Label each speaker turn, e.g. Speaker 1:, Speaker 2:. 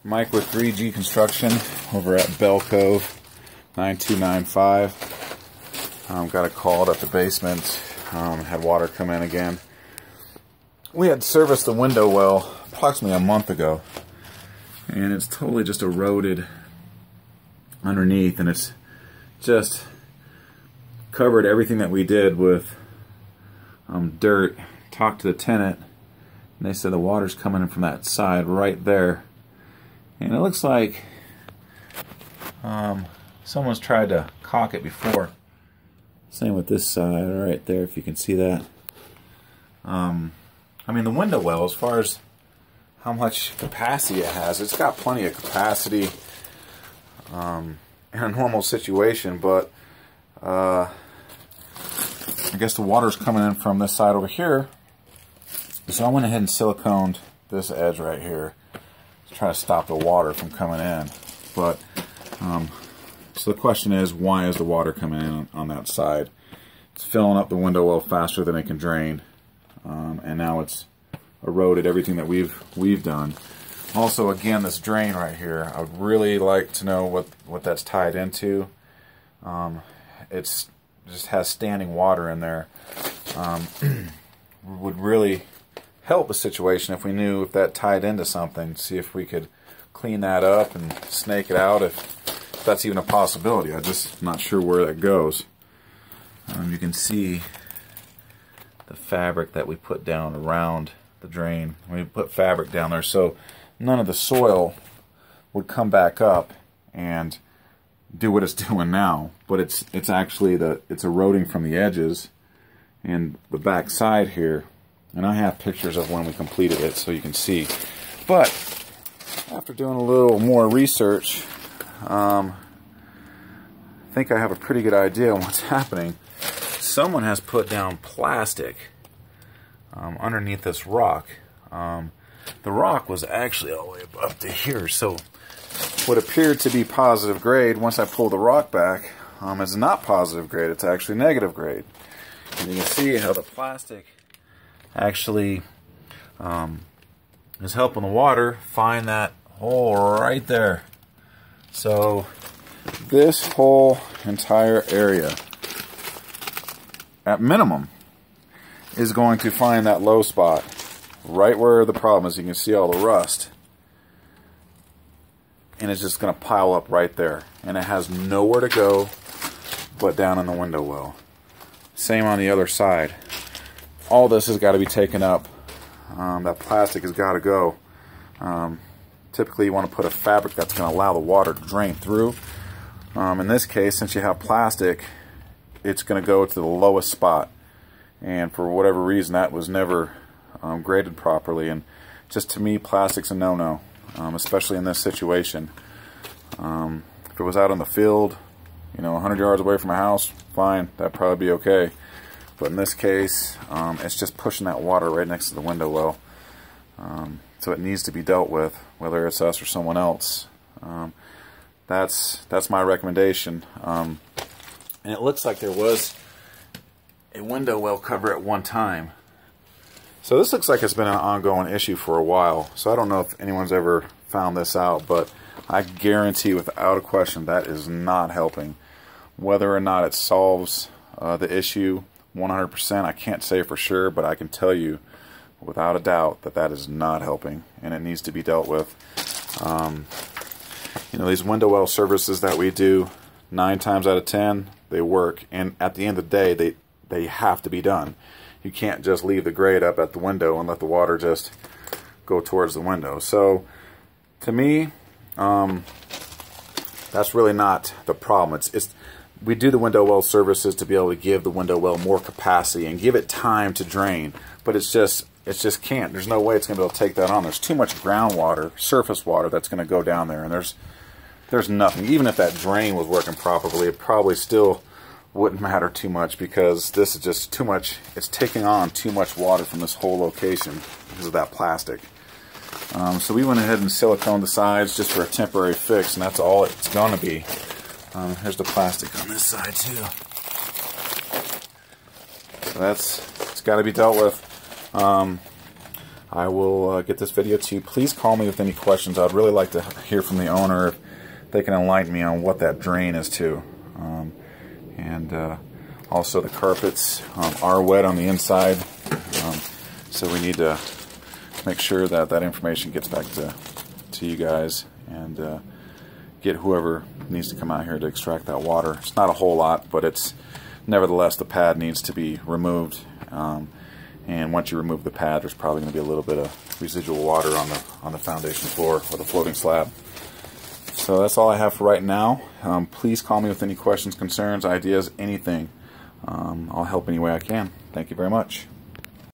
Speaker 1: Mike with 3G Construction over at Bellcove, 9295. Got a call at the basement. Had water come in again. We had serviced the window well approximately a month ago, and it's totally just eroded underneath, and it's just covered everything that we did with dirt. Talked to the tenant, and they said the water's coming in from that side right there. And it looks like someone's tried to caulk it before. Same with this side right there, if you can see that. I mean, the window well, as far as how much capacity it has, it's got plenty of capacity in a normal situation, but I guess the water's coming in from this side over here. So I went ahead and siliconed this edge right here to try to stop the water from coming in. But so the question is, why is the water coming in on that side? It's filling up the window well faster than it can drain, and now it's eroded everything that we've done. Also, again, this drain right here, I would really like to know what that's tied into. It's just has standing water in there. Would really help the situation if we knew if that tied into something. See if we could clean that up and snake it out, if that's even a possibility. I'm just not sure where that goes. You can see the fabric that we put down around the drain. We put fabric down there so none of the soil would come back up and do what it's doing now, but it's actually it's eroding from the edges and the back side here. And I have pictures of when we completed it so you can see. But after doing a little more research, I think I have a pretty good idea on what's happening. Someone has put down plastic underneath this rock. The rock was actually all the way up to here, so what appeared to be positive grade, once I pull the rock back, is not positive grade, it's actually negative grade. And you can see how the plastic actually is helping the water find that hole right there. So this whole entire area, at minimum, is going to find that low spot right where the problem is. You can see all the rust, and it's just going to pile up right there, and it has nowhere to go but down in the window well. Same on the other side. All this has got to be taken up. That plastic has got to go. Typically you want to put a fabric that's going to allow the water to drain through. In this case, since you have plastic, it's going to go to the lowest spot, and for whatever reason that was never graded properly. And just to me, plastic's a no-no, especially in this situation. If it was out in the field, 100 yards away from a house, fine, that'd probably be okay. But in this case, it's just pushing that water right next to the window well. So it needs to be dealt with, whether it's us or someone else. That's my recommendation. And it looks like there was a window well cover at one time. So this looks like it's been an ongoing issue for a while. So I don't know if anyone's ever found this out, but I guarantee without a question that is not helping. Whether or not it solves the issue 100%, I can't say for sure, but I can tell you without a doubt that that is not helping, and it needs to be dealt with. These window well services that we do, 9 times out of 10, they work, and at the end of the day, they have to be done. You can't just leave the grate up at the window and let the water just go towards the window. So, to me, that's really not the problem. We do the window well services to be able to give the window well more capacity and give it time to drain, but it just can't. There's no way it's going to be able to take that on. There's too much groundwater, surface water that's going to go down there, and there's nothing. Even if that drain was working properly, it probably still wouldn't matter too much, because this is just too much. It's taking on too much water from this whole location because of that plastic. So we went ahead and siliconed the sides just for a temporary fix, and that's all it's going to be. Here's the plastic on this side too. So it's got to be dealt with. I will get this video to you. Please call me with any questions. I'd really like to hear from the owner if they can enlighten me on what that drain is to. Also the carpets are wet on the inside, so we need to make sure that that information gets back to you guys, and get whoever needs to come out here to extract that water. It's not a whole lot, but it's nevertheless, the pad needs to be removed, and once you remove the pad, there's probably going to be a little bit of residual water on the foundation floor or the floating slab. So that's all I have for right now. Please call me with any questions, concerns, ideas, anything. I'll help any way I can. Thank you very much.